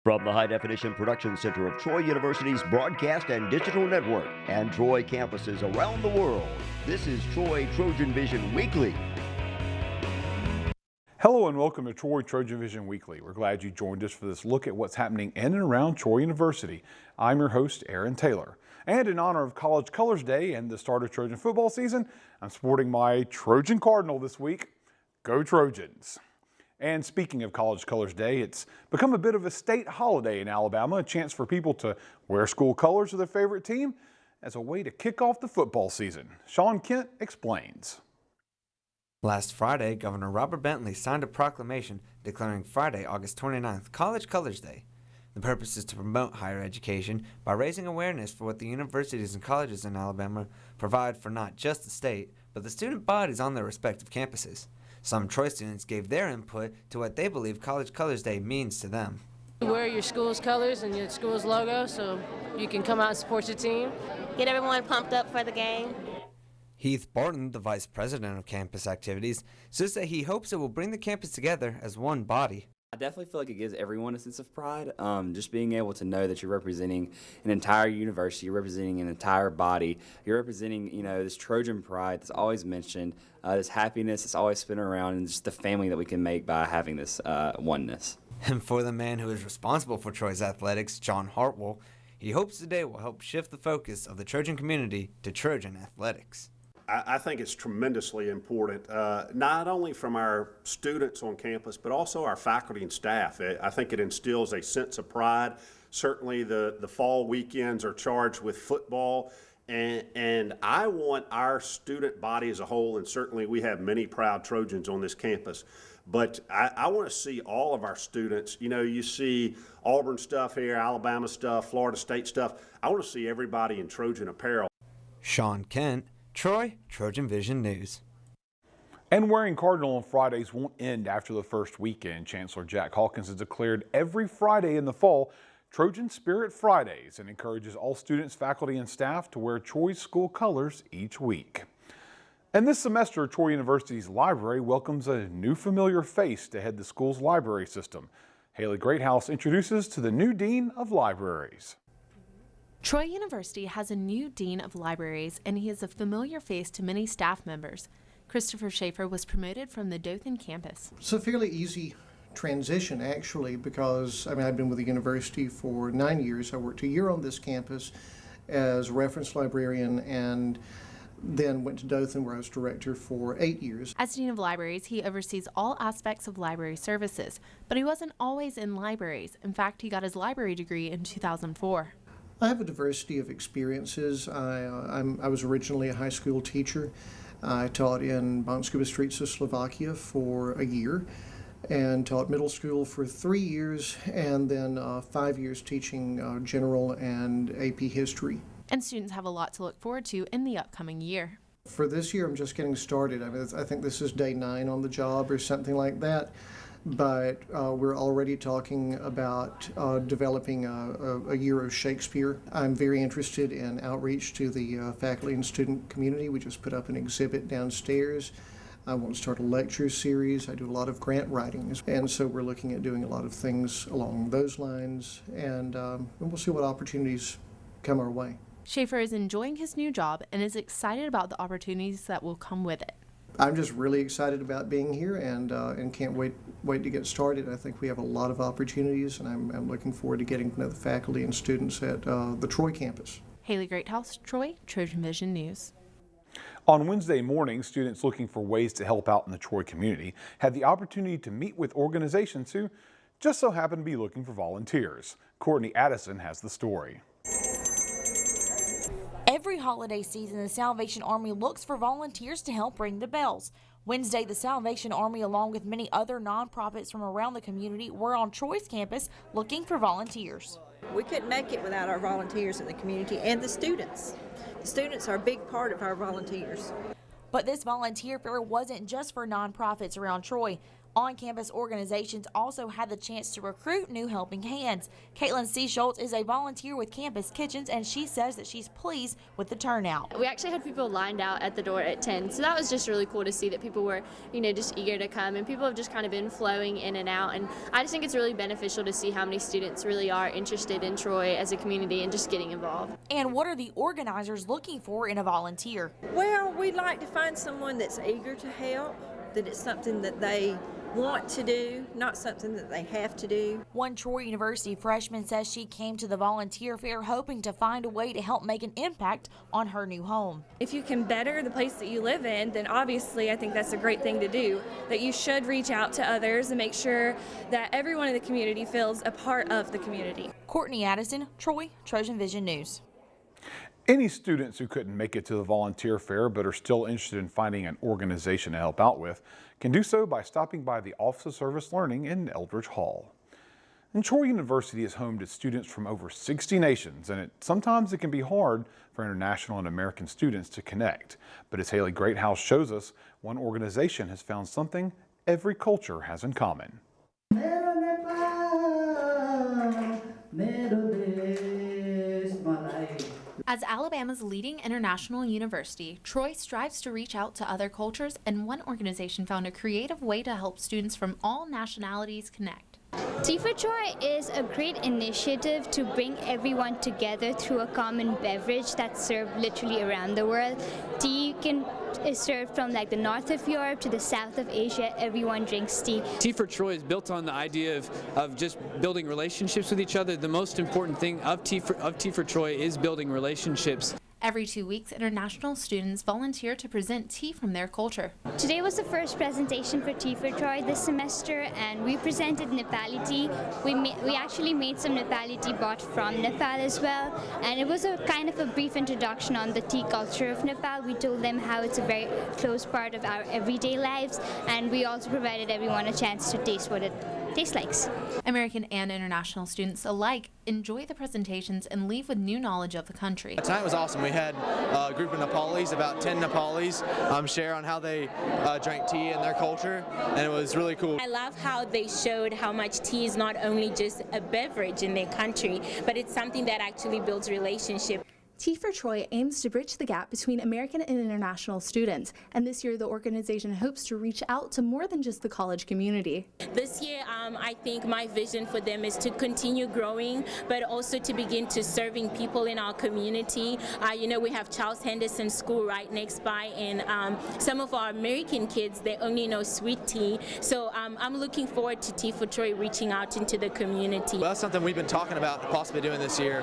From the High Definition Production Center of Troy University's Broadcast and Digital Network and Troy campuses around the world, this is Troy TrojanVision Weekly. Hello and welcome to Troy TrojanVision Weekly. We're glad you joined us for this look at what's happening in and around Troy University. I'm your host, Aaron Taylor. And in honor of College Colors Day and the start of Trojan football season, I'm sporting my Trojan Cardinal this week. Go Trojans! And speaking of College Colors Day, it's become a bit of a state holiday in Alabama, a chance for people to wear school colors of their favorite team as a way to kick off the football season. Sean Kent explains. Last Friday, Governor Robert Bentley signed a proclamation declaring Friday, August 29th, College Colors Day. The purpose is to promote higher education by raising awareness for what the universities and colleges in Alabama provide for not just the state, but the student bodies on their respective campuses. Some Troy students gave their input to what they believe College Colors Day means to them. You wear your school's colors and your school's logo so you can come out and support your team. Get everyone pumped up for the game. Heath Barton, the vice president of campus activities, says that he hopes it will bring the campus together as one body. I definitely feel like it gives everyone a sense of pride, just being able to know that you're representing an entire university, you're representing an entire body, you're representing, this Trojan pride that's always mentioned, this happiness that's always spinning around, and just the family that we can make by having this oneness. And for the man who is responsible for Troy's athletics, John Hartwell, he hopes today will help shift the focus of the Trojan community to Trojan athletics. I think it's tremendously important, not only from our students on campus, but also our faculty and staff. I think it instills a sense of pride. Certainly the fall weekends are charged with football, and I want our student body as a whole, and certainly we have many proud Trojans on this campus, but I want to see all of our students. You see Auburn stuff here, Alabama stuff, Florida State stuff. I want to see everybody in Trojan apparel. Sean Kent, Troy, TrojanVision News. And wearing Cardinal on Fridays won't end after the first weekend. Chancellor Jack Hawkins has declared every Friday in the fall Trojan Spirit Fridays and encourages all students, faculty, and staff to wear Troy's school colors each week. And this semester, Troy University's library welcomes a new familiar face to head the school's library system. Haley Greathouse introduces to the new Dean of Libraries. Troy University has a new Dean of Libraries, and he is a familiar face to many staff members. Christopher Schaefer was promoted from the Dothan campus. It's a fairly easy transition, actually, because I've been with the university for 9 years. I worked a year on this campus as a reference librarian and then went to Dothan, where I was director for 8 years. As Dean of Libraries, he oversees all aspects of library services, but he wasn't always in libraries. In fact, he got his library degree in 2004. I have a diversity of experiences. I was originally a high school teacher. I taught in Banska Bystrica, Slovakia for a year and taught middle school for 3 years and then 5 years teaching general and AP history. And students have a lot to look forward to in the upcoming year. For this year, I'm just getting started. I think this is day 9 on the job or something like that. But we're already talking about developing a year of Shakespeare. I'm very interested in outreach to the faculty and student community. We just put up an exhibit downstairs. I want to start a lecture series. I do a lot of grant writing, and so we're looking at doing a lot of things along those lines, and we'll see what opportunities come our way. Schaefer is enjoying his new job and is excited about the opportunities that will come with it. I'm just really excited about being here and can't wait to get started. I think we have a lot of opportunities, and I'm looking forward to getting to know the faculty and students at the Troy campus. Haley Greathouse, Troy, TrojanVision News. On Wednesday morning, students looking for ways to help out in the Troy community had the opportunity to meet with organizations who just so happen to be looking for volunteers. Courtney Addison has the story. Every holiday season, the Salvation Army looks for volunteers to help ring the bells. Wednesday, the Salvation Army, along with many other nonprofits from around the community, were on Troy's campus looking for volunteers. We couldn't make it without our volunteers in the community and the students. The students are a big part of our volunteers. But this volunteer fair wasn't just for nonprofits around Troy. On-campus organizations also had the chance to recruit new helping hands. Caitlin C. Schultz is a volunteer with Campus Kitchens, and she says that she's pleased with the turnout. We actually had people lined out at the door at 10, so that was just really cool to see that people were, just eager to come, and people have just kind of been flowing in and out, and I just think it's really beneficial to see how many students really are interested in Troy as a community and just getting involved. And what are the organizers looking for in a volunteer? Well, we'd like to find someone that's eager to help, that it's something that they want to do, not something that they have to do. One Troy University freshman says she came to the volunteer fair hoping to find a way to help make an impact on her new home. If you can better the place that you live in, then obviously I think that's a great thing to do, that you should reach out to others and make sure that everyone in the community feels a part of the community. Courtney Addison, Troy, Trojan Vision News. Any students who couldn't make it to the volunteer fair but are still interested in finding an organization to help out with can do so by stopping by the Office of Service Learning in Eldridge Hall. And Troy University is home to students from over 60 nations, and sometimes it can be hard for international and American students to connect. But as Haley Greathouse shows us, one organization has found something every culture has in common. As Alabama's leading international university, Troy strives to reach out to other cultures, and one organization found a creative way to help students from all nationalities connect. Tea for Troy is a great initiative to bring everyone together through a common beverage that's served literally around the world. Tea is served from like the north of Europe to the south of Asia. Everyone drinks tea. Tea for Troy is built on the idea of just building relationships with each other. The most important thing of Tea for Troy is building relationships. Every 2 weeks, international students volunteer to present tea from their culture. Today was the first presentation for Tea for Troy this semester, and we presented Nepali tea. We actually made some Nepali tea bought from Nepal as well, and it was a kind of a brief introduction on the tea culture of Nepal. We told them how it's a very close part of our everyday lives, and we also provided everyone a chance to taste what it tastes like. American and international students alike enjoy the presentations and leave with new knowledge of the country. Tonight was awesome. We had a group of Nepalis, about 10 Nepalis, share on how they drank tea in their culture, and it was really cool. I love how they showed how much tea is not only just a beverage in their country, but it's something that actually builds relationships. Tea for Troy aims to bridge the gap between American and international students, and this year the organization hopes to reach out to more than just the college community. This year, I think my vision for them is to continue growing, but also to begin to serving people in our community. We have Charles Henderson School right next by, and some of our American kids, they only know sweet tea. So I'm looking forward to Tea for Troy reaching out into the community. Well, that's something we've been talking about possibly doing this year.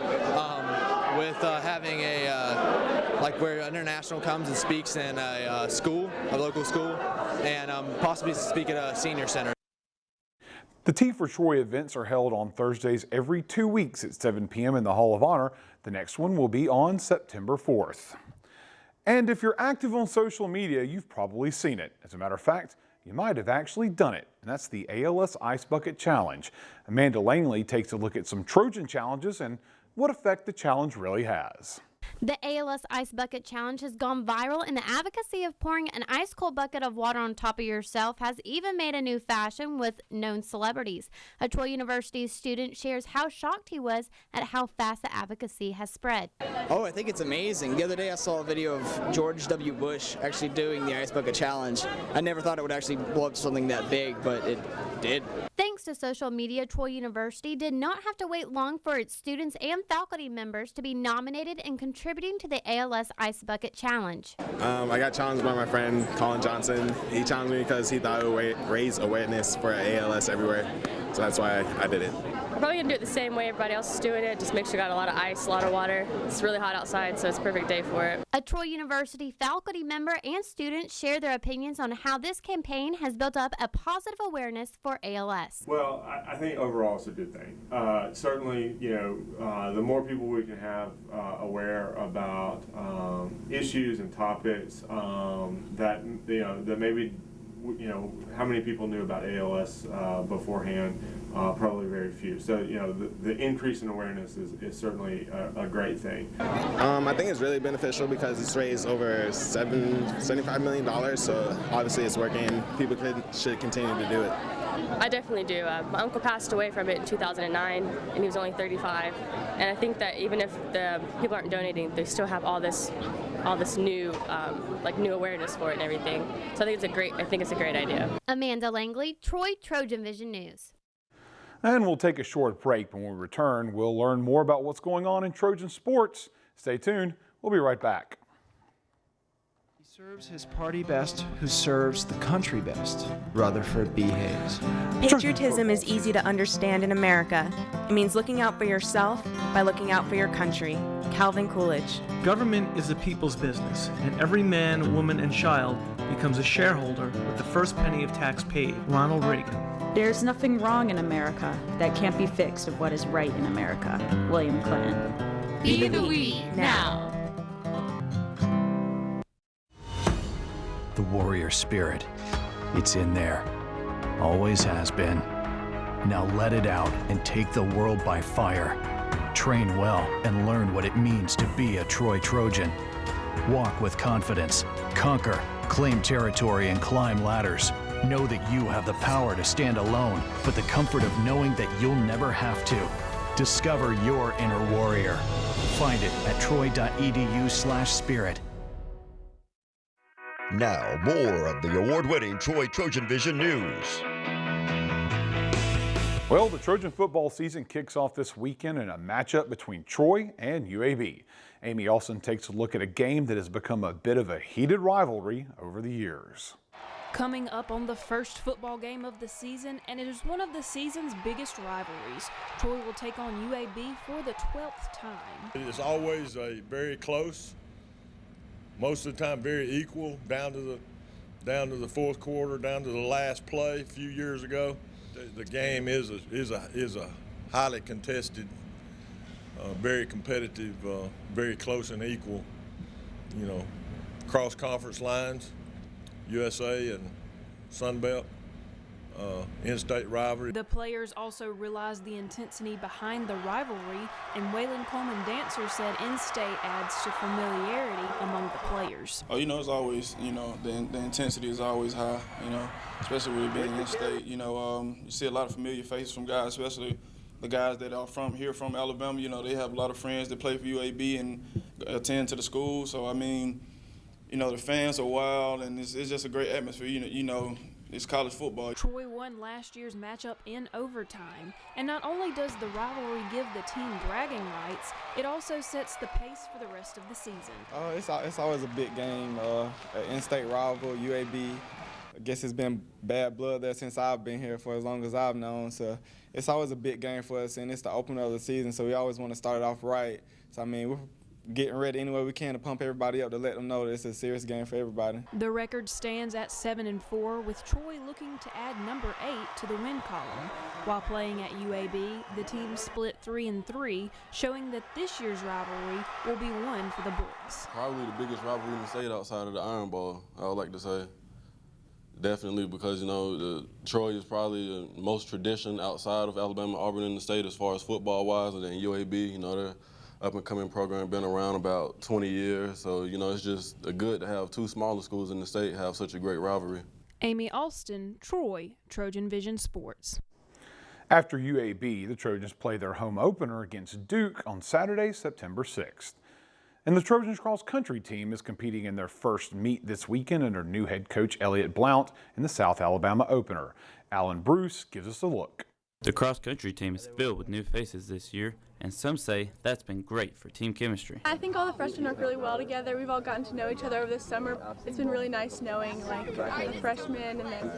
With having where an international comes and speaks in a local school, and possibly speak at a senior center. The Tea for Troy events are held on Thursdays every 2 weeks at 7 p.m. in the Hall of Honor. The next one will be on September 4th. And if you're active on social media, you've probably seen it. As a matter of fact, you might have actually done it, and that's the ALS Ice Bucket Challenge. Amanda Langley takes a look at some Trojan challenges and what effect the challenge really has. The ALS Ice Bucket Challenge has gone viral, and the advocacy of pouring an ice-cold bucket of water on top of yourself has even made a new fashion with known celebrities. A Troy University student shares how shocked he was at how fast the advocacy has spread. Oh, I think it's amazing. The other day I saw a video of George W. Bush actually doing the Ice Bucket Challenge. I never thought it would actually blow up to something that big, but it did. Thanks to social media, Troy University did not have to wait long for its students and faculty members to be nominated and contributing to the ALS Ice Bucket Challenge. I got challenged by my friend Colin Johnson. He challenged me because he thought it would raise awareness for ALS everywhere, so that's why I did it. We're probably going to do it the same way everybody else is doing it, just make sure you got a lot of ice, a lot of water. It's really hot outside, so it's a perfect day for it. A Troy University faculty member and students share their opinions on how this campaign has built up a positive awareness for ALS. Well, I think overall it's a good thing. Certainly, the more people we can have aware about issues and topics that maybe you know, how many people knew about ALS beforehand? Probably very few. So, you know, the increase in awareness is certainly a great thing. I think it's really beneficial because it's raised over $75 million, so obviously it's working. People should continue to do it. I definitely do. My uncle passed away from it in 2009, and he was only 35. And I think that even if the people aren't donating, they still have all this new, new awareness for it and everything. So I think it's a great idea. Amanda Langley, Troy Trojan Vision News. And we'll take a short break. When we return, we'll learn more about what's going on in Trojan sports. Stay tuned. We'll be right back. Serves his party best who serves the country best. Rutherford B. Hayes. Patriotism is easy to understand in America. It means looking out for yourself by looking out for your country. Calvin Coolidge. Government is the people's business, and every man, woman, and child becomes a shareholder with the first penny of tax paid. Ronald Reagan. There's nothing wrong in America that can't be fixed of what is right in America. William Clinton. Be the we now. The warrior spirit. It's in there. Always has been. Now let it out and take the world by fire. Train well and learn what it means to be a Troy Trojan. Walk with confidence, conquer, claim territory, and climb ladders. Know that you have the power to stand alone, but the comfort of knowing that you'll never have to. Discover your inner warrior. Find it at troy.edu/spirit. Now, more of the award-winning Troy Trojan Vision News. Well, the Trojan football season kicks off this weekend in a matchup between Troy and UAB. Amy Alston takes a look at a game that has become a bit of a heated rivalry over the years. Coming up on the first football game of the season, and it is one of the season's biggest rivalries. Troy will take on UAB for the 12th time. It is always very close. Most of the time very equal, down to the fourth quarter, down to the last play a few years ago. The game is a highly contested, very competitive, very close and equal, you know, cross-conference lines, USA and Sun Belt, in-state rivalry. The players also realized the intensity behind the rivalry, and Waylon Coleman Dancer said in-state adds to familiarity among the players. Oh, you know, it's always, you know, the intensity is always high, you know, especially with it being in-state. You know, you see a lot of familiar faces from guys, especially the guys that are from Alabama. You know, they have a lot of friends that play for UAB and attend to the school. So, I mean, you know, the fans are wild, and it's just a great atmosphere. You know, it's college football. Troy won last year's matchup in overtime, and not only does the rivalry give the team bragging rights, it also sets the pace for the rest of the season. It's always a big game, an in-state rival, UAB. I guess it's been bad blood there since I've been here for as long as I've known, so it's always a big game for us, and it's the opener of the season, so we always want to start it off right. So, I mean, we're getting ready any way we can to pump everybody up to let them know that it's a serious game for everybody. The record stands at 7-4, with Troy looking to add number 8 to the win column. While playing at UAB, the team split 3-3, showing that this year's rivalry will be one for the Bullets. Probably the biggest rivalry in the state outside of the Iron Bowl, I would like to say. Definitely, because, you know, Troy is probably the most tradition outside of Alabama, Auburn in the state as far as football-wise, and then UAB, you know, they're up-and-coming program, been around about 20 years. So, you know, it's just good to have two smaller schools in the state have such a great rivalry. Amy Alston, Troy, Trojan Vision Sports. After UAB, the Trojans play their home opener against Duke on Saturday, September 6th. And the Trojans cross-country team is competing in their first meet this weekend under new head coach Elliott Blount in the South Alabama opener. Alan Bruce gives us a look. The cross-country team is filled with new faces this year, and some say that's been great for team chemistry. I think all the freshmen work really well together. We've all gotten to know each other over this summer. It's been really nice knowing the freshmen, and then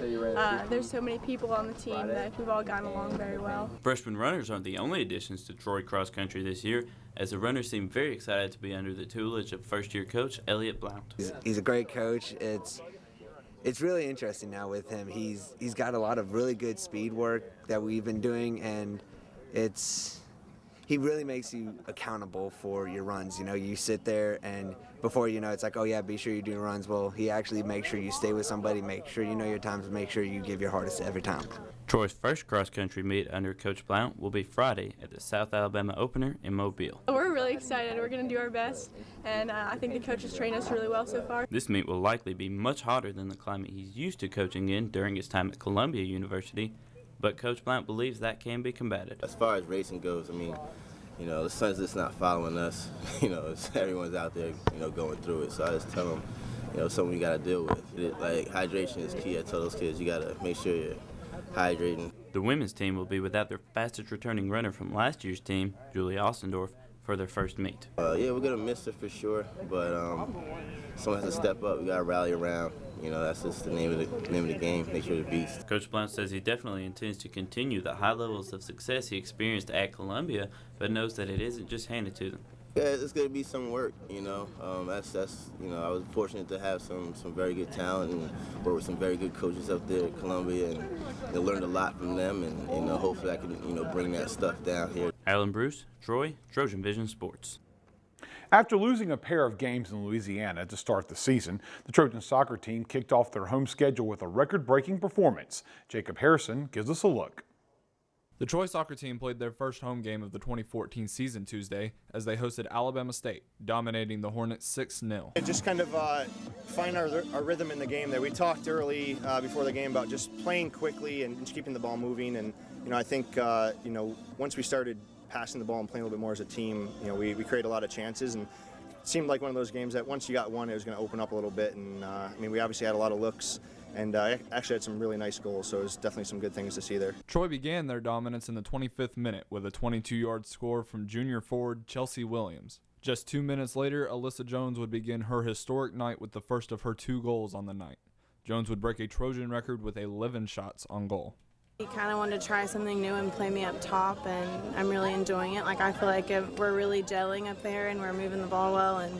there's so many people on the team that we've all gotten along very well. Freshman runners aren't the only additions to Troy cross-country this year, as the runners seem very excited to be under the tutelage of first-year coach Elliott Blount. He's a great coach. It's really interesting now with him. He's got a lot of really good speed work that we've been doing, and he really makes you accountable for your runs. You know, you sit there and before you know, it's like, oh yeah, be sure you do your runs. Well, he actually makes sure you stay with somebody, make sure you know your times, and make sure you give your hardest every time. Troy's first cross-country meet under Coach Blount will be Friday at the South Alabama Opener in Mobile. We're really excited. We're going to do our best, and I think the coaches trained us really well so far. This meet will likely be much hotter than the climate he's used to coaching in during his time at Columbia University, but Coach Blount believes that can be combated. As far as racing goes, I mean, you know, the sun's just not following us. You know, everyone's out there, you know, going through it. So I just tell them, you know, something you got to deal with. Like, hydration is key. I tell those kids, you got to make sure you're hydrating. The women's team will be without their fastest returning runner from last year's team, Julie Ostendorf, for their first meet. Yeah, we're going to miss her for sure, but someone has to step up. We got to rally around. You know, that's just the name of the game. Make sure the beast. Coach Blount says he definitely intends to continue the high levels of success he experienced at Columbia, but knows that it isn't just handed to them. Yeah, it's going to be some work, you know. That's you know, I was fortunate to have some very good talent and work with some very good coaches up there at Columbia, and I learned a lot from them, and you know, hopefully I can, you know, bring that stuff down here. Alan Bruce, Troy, TrojanVision Sports. After losing a pair of games in Louisiana to start the season, the Trojan soccer team kicked off their home schedule with a record-breaking performance. Jacob Harrison gives us a look. The Troy soccer team played their first home game of the 2014 season Tuesday as they hosted Alabama State, dominating the Hornets 6-0. Just kind of find our rhythm in the game there. We talked early before the game about just playing quickly and just keeping the ball moving. And, you know, I think, you know, once we started passing the ball and playing a little bit more as a team, you know, we created a lot of chances, and it seemed like one of those games that once you got one, it was going to open up a little bit. And I mean, we obviously had a lot of looks, and actually had some really nice goals, so it was definitely some good things to see there. Troy began their dominance in the 25th minute with a 22-yard score from junior forward Chelsea Williams. Just 2 minutes later, Alyssa Jones would begin her historic night with the first of her 2 goals on the night. Jones would break a Trojan record with 11 shots on goal. He kind of wanted to try something new and play me up top, and I'm really enjoying it. Like, I feel like we're really gelling up there and we're moving the ball well, and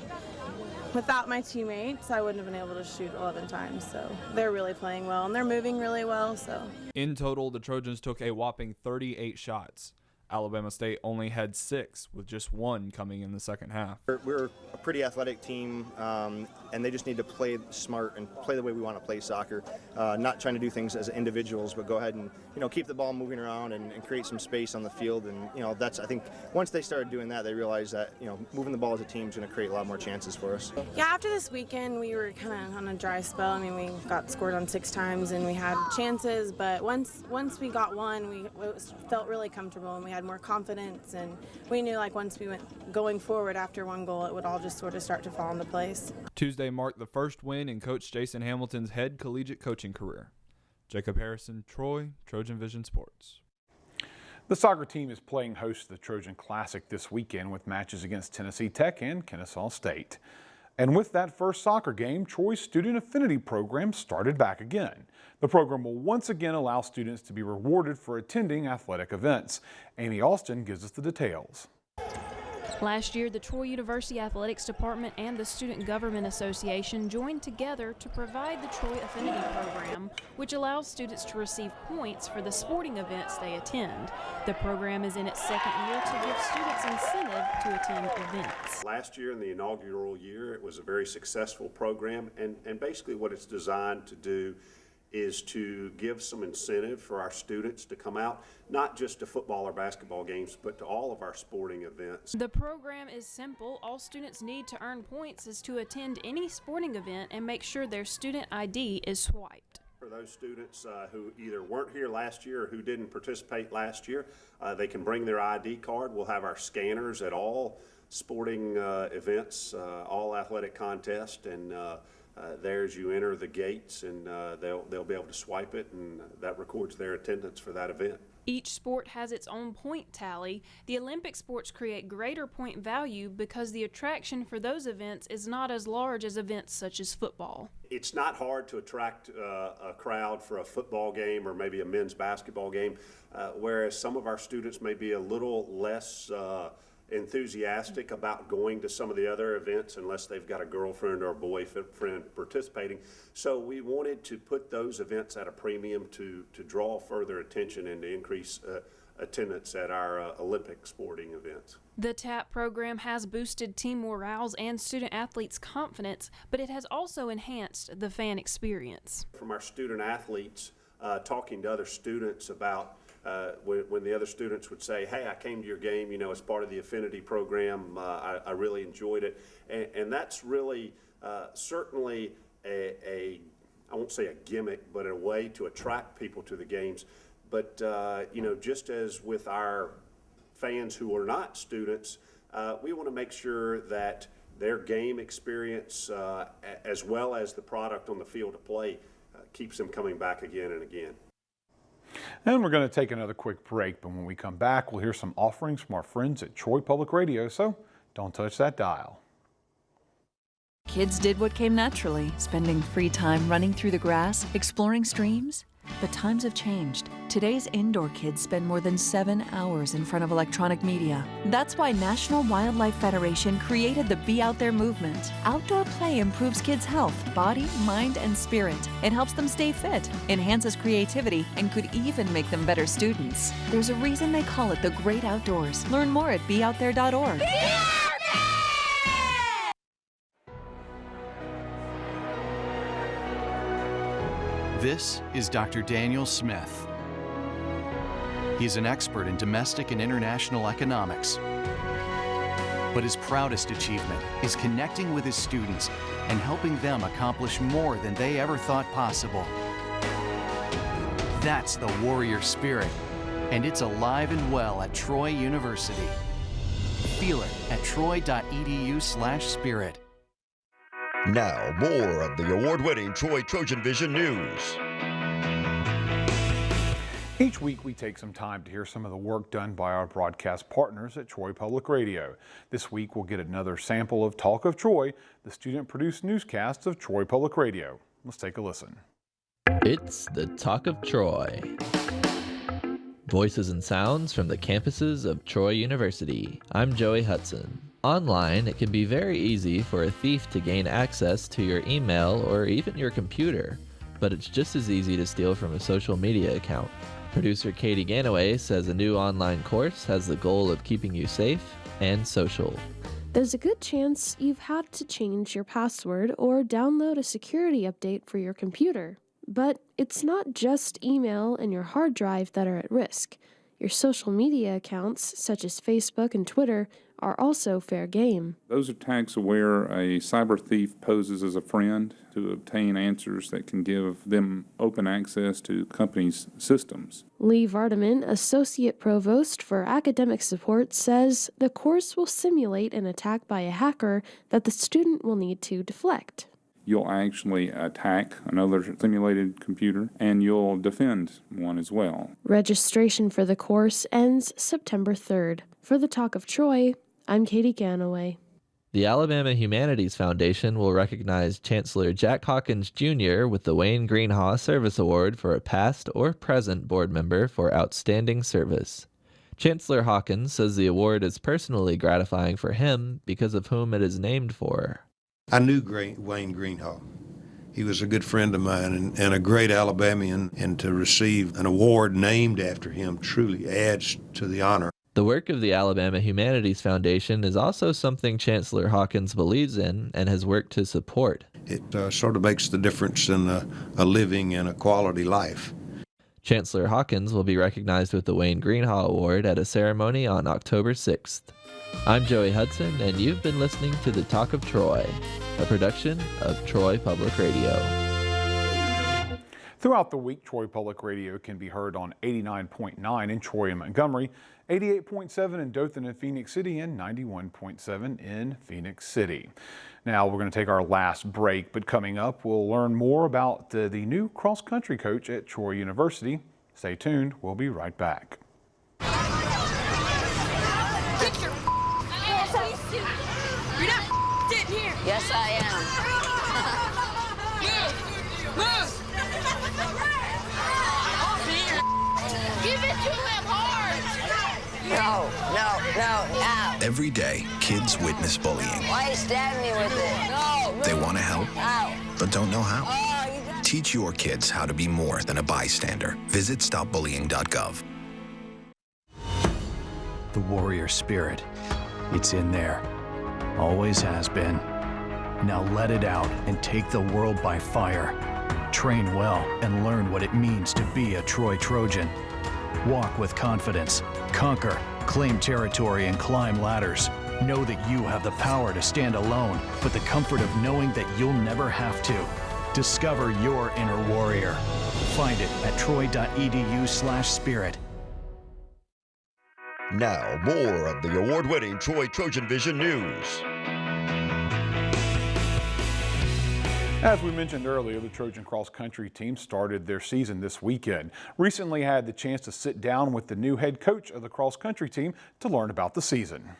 without my teammates, I wouldn't have been able to shoot 11 times. So they're really playing well, and they're moving really well. So in total, the Trojans took a whopping 38 shots. Alabama State only had 6, with just 1 coming in the second half. We're a pretty athletic team, and they just need to play smart and play the way we want to play soccer. Not trying to do things as individuals, but go ahead and, you know, keep the ball moving around and create some space on the field. And, you know, that's, I think once they started doing that, they realized that, you know, moving the ball as a team is going to create a lot more chances for us. yeah, after this weekend, we were kind of on a dry spell. I mean, we got scored on 6 times and we had chances, but once we got one, we felt really comfortable and we had more confidence, and we knew, like, once we went going forward after 1 goal, it would all just sort of start to fall into place. Tuesday marked the first win in Coach Jason Hamilton's head collegiate coaching career. Jacob Harrison, Troy, TrojanVision Sports. The soccer team is playing host to the Trojan Classic this weekend with matches against Tennessee Tech and Kennesaw State. And with that first soccer game, Troy's Student Affinity program started back again. The program will once again allow students to be rewarded for attending athletic events. Amy Alston gives us the details. Last year, the Troy University Athletics Department and the Student Government Association joined together to provide the Troy Affinity Program, which allows students to receive points for the sporting events they attend. The program is in its second year to give students incentive to attend events. Last year, in the inaugural year, it was a very successful program, and basically what it's designed to do is to give some incentive for our students to come out, not just to football or basketball games, but to all of our sporting events. The program is simple. All students need to earn points is to attend any sporting event and make sure their student ID is swiped. For those students who either weren't here last year or who didn't participate last year, they can bring their ID card. We'll have our scanners at all sporting events, all athletic contests, and there as you enter the gates, and they'll be able to swipe it, and that records their attendance for that event. Each sport has its own point tally. The Olympic sports create greater point value because the attraction for those events is not as large as events such as football. It's not hard to attract a crowd for a football game or maybe a men's basketball game, whereas some of our students may be a little less enthusiastic about going to some of the other events unless they've got a girlfriend or a boyfriend participating. So we wanted to put those events at a premium to draw further attention and to increase attendance at our Olympic sporting events. The TAP program has boosted team morale and student athletes' confidence, but it has also enhanced the fan experience. From our student athletes, talking to other students about when the other students would say, hey, I came to your game, as part of the affinity program, I really enjoyed it. And that's really certainly I won't say a gimmick, but a way to attract people to the games. But, just as with our fans who are not students, we want to make sure that their game experience, as well as the product on the field of play, keeps them coming back again and again. And we're going to take another quick break, but when we come back, we'll hear some offerings from our friends at Troy Public Radio, so don't touch that dial. Kids did what came naturally, spending free time running through the grass, exploring streams. But times have changed. Today's indoor kids spend more than 7 hours in front of electronic media. That's why National Wildlife Federation created the Be Out There movement. Outdoor play improves kids' health, body, mind, and spirit. It helps them stay fit, enhances creativity, and could even make them better students. There's a reason they call it the great outdoors. Learn more at beoutthere.org. This is Dr. Daniel Smith. He's an expert in domestic and international economics. But his proudest achievement is connecting with his students and helping them accomplish more than they ever thought possible. That's the warrior spirit, and it's alive and well at Troy University. Feel it at troy.edu/spirit. Now, more of the award-winning Troy TrojanVision News. Each week we take some time to hear some of the work done by our broadcast partners at Troy Public Radio. This week we'll get another sample of Talk of Troy, the student-produced newscasts of Troy Public Radio. Let's take a listen. It's the Talk of Troy. Voices and sounds from the campuses of Troy University. I'm Joey Hudson. Online, it can be very easy for a thief to gain access to your email or even your computer, but it's just as easy to steal from a social media account. Producer Katie Ganaway says a new online course has the goal of keeping you safe and social. There's a good chance you've had to change your password or download a security update for your computer. But it's not just email and your hard drive that are at risk. Your social media accounts, such as Facebook and Twitter, are also fair game. Those attacks are where a cyber thief poses as a friend to obtain answers that can give them open access to companies' systems. Lee Vardaman, Associate Provost for Academic Support, says the course will simulate an attack by a hacker that the student will need to deflect. You'll actually attack another simulated computer, and you'll defend one as well. Registration for the course ends September 3rd. For the Talk of Troy, I'm Katie Ganaway. The Alabama Humanities Foundation will recognize Chancellor Jack Hawkins Jr. with the Wayne Greenhaw Service Award for a past or present board member for outstanding service. Chancellor Hawkins says the award is personally gratifying for him because of whom it is named for. I knew Wayne Greenhaw. He was a good friend of mine and a great Alabamian, and to receive an award named after him truly adds to the honor. The work of the Alabama Humanities Foundation is also something Chancellor Hawkins believes in and has worked to support. It sort of makes the difference in a living and a quality life. Chancellor Hawkins will be recognized with the Wayne Greenhaw Award at a ceremony on October 6th. I'm Joey Hudson, and you've been listening to The Talk of Troy, a production of Troy Public Radio. Throughout the week, Troy Public Radio can be heard on 89.9 in Troy and Montgomery, 88.7 in Dothan and Phoenix City, and 91.7 in Phoenix City. Now we're going to take our last break, but coming up, we'll learn more about the new cross-country coach at Troy University. Stay tuned. We'll be right back. You're not sitting here. Yes, I am. Move! Give it to him hard! No. Every day, kids witness bullying. Why you stabbing me with it? No. They want to help, Ow. but don't know how. Teach your kids how to be more than a bystander. Visit stopbullying.gov. The warrior spirit. It's in there. Always has been. Now let it out and take the world by fire. Train well and learn what it means to be a Troy Trojan. Walk with confidence, conquer, claim territory, and climb ladders. Know that you have the power to stand alone, but the comfort of knowing that you'll never have to. Discover your inner warrior. Find it at troy.edu/spirit. Now, more of the award-winning Troy TrojanVision News. As we mentioned earlier, the Trojan cross country team started their season this weekend. Recently had the chance to sit down with the new head coach of the cross country team to learn about the season.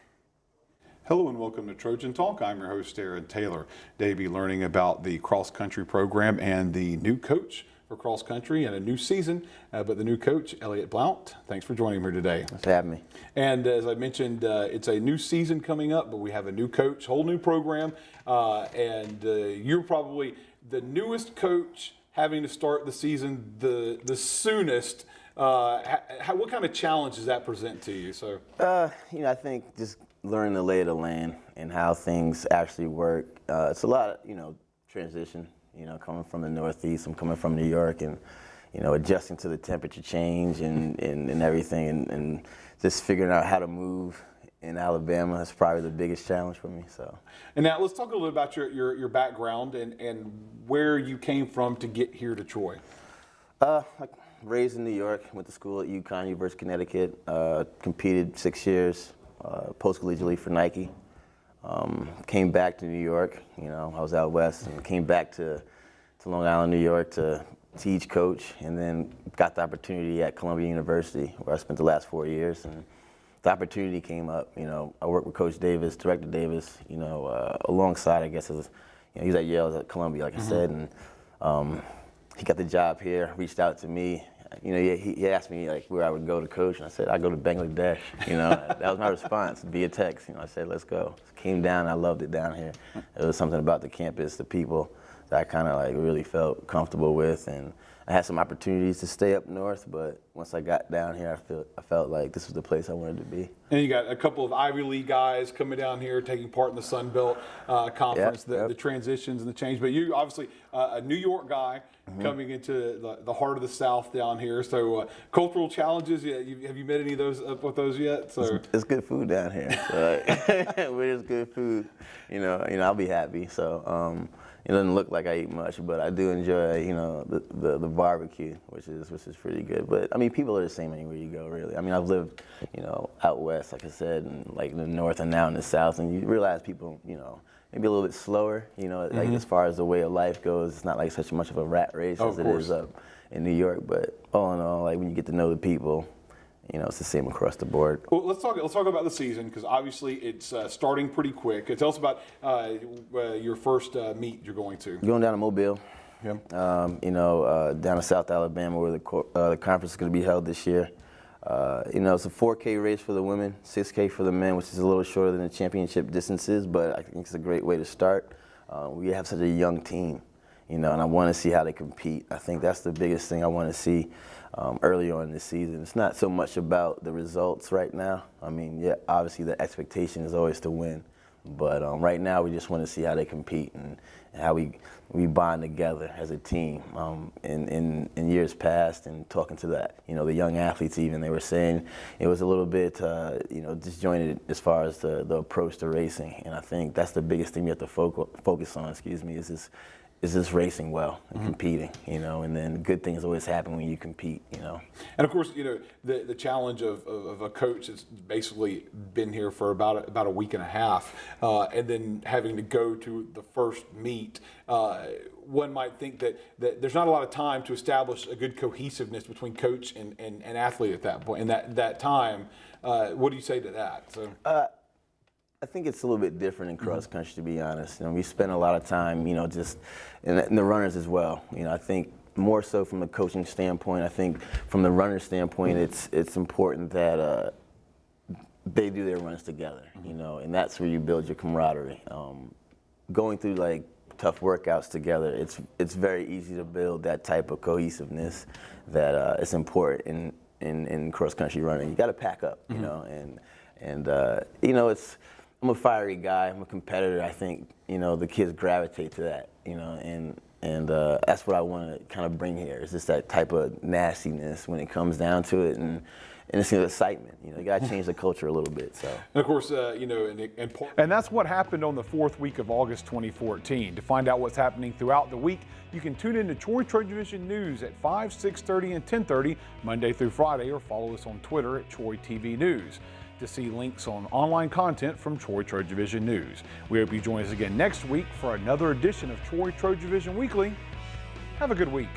Hello and welcome to Trojan Talk. I'm your host, Aaron Taylor. Today, be learning about the cross country program and the new coach for cross country and a new season. But the new coach, Elliot Blount, thanks for joining me today. Thanks for having me. And as I mentioned, it's a new season coming up, but we have a new coach, whole new program, and you're probably the newest coach having to start the season the soonest. What kind of challenge does that present to you? So, I think just learning the lay of the land and how things actually work. It's a lot of, transition. Coming from the Northeast, I'm coming from New York, and adjusting to the temperature change and everything, and just figuring out how to move in Alabama is probably the biggest challenge for me. So. And now let's talk a little bit about your background and where you came from to get here to Troy. Raised in New York, went to school at UConn, University of Connecticut, competed 6 years post-collegiately for Nike. Came back to New York, I was out west, and came back to Long Island, New York to teach, coach, and then got the opportunity at Columbia University, where I spent the last 4 years. And the opportunity came up. I worked with Coach Davis, Director Davis, alongside, I guess, as he was at Yale, I was at Columbia, like I said, and he got the job here, reached out to me. He asked me where I would go to coach, and I said I'd go to Bangladesh. That was my response via text. I said let's go. Came down, I loved it down here. It was something about the campus, the people that I kind of really felt comfortable with, and I had some opportunities to stay up north, but once I got down here, I felt like this was the place I wanted to be. And you got a couple of Ivy League guys coming down here, taking part in the Sun Belt Conference, the transitions and the change. But you obviously a New York guy coming into the heart of the South down here. So cultural challenges, have you met any of those with those yet? So it's good food down here. So, where there's good food, I'll be happy. So. It doesn't look like I eat much, but I do enjoy, the barbecue, which is pretty good. But people are the same anywhere you go, really. I've lived, out west, like I said, and in the north and now in the south, and you realize people, maybe a little bit slower, as far as the way of life goes. It's not like such much of a rat race as it is up in New York. But all in all, when you get to know the people, it's the same across the board. Well, let's talk about the season, because obviously it's starting pretty quick. Tell us about your first meet you're going to. Going down to Mobile. Yeah. Down to South Alabama, where the conference is going to be held this year. It's a 4K race for the women, 6K for the men, which is a little shorter than the championship distances, but I think it's a great way to start. We have such a young team, and I want to see how they compete. I think that's the biggest thing I want to see early on in the season. It's not so much about the results right now. Obviously the expectation is always to win, but right now we just want to see how they compete and how we bond together as a team. In years past, and talking to the young athletes, even they were saying it was a little bit disjointed as far as the approach to racing, and I think that's the biggest thing you have to focus on. Is this racing well and competing, and then good things always happen when you compete, And of course, the challenge of a coach that's basically been here for about a week and a half, and then having to go to the first meet. One might think that there's not a lot of time to establish a good cohesiveness between coach and athlete at that point. And that time, what do you say to that? So. I think it's a little bit different in cross country, to be honest. We spend a lot of time, just in the runners as well. I think more so from the coaching standpoint. I think from the runner standpoint, it's important that they do their runs together. And that's where you build your camaraderie. Going through tough workouts together, it's very easy to build that type of cohesiveness that is important in cross country running. You got to pack up, and And you know, I'm a fiery guy. I'm a competitor. I think, you know, the kids gravitate to that, you know, and that's what I want to kind of bring here, is just that type of nastiness when it comes down to it, and it's excitement. You know, you got to change the culture a little bit. So. And of course, you know, and that's what happened on the 4th week of August 2014. To find out what's happening throughout the week, you can tune in to Troy TrojanVision News at 5, 6:30, and 10:30 Monday through Friday, or follow us on Twitter at Troy TV News to see links on online content from Troy TrojanVision News. We hope you join us again next week for another edition of Troy TrojanVision Weekly. Have a good week.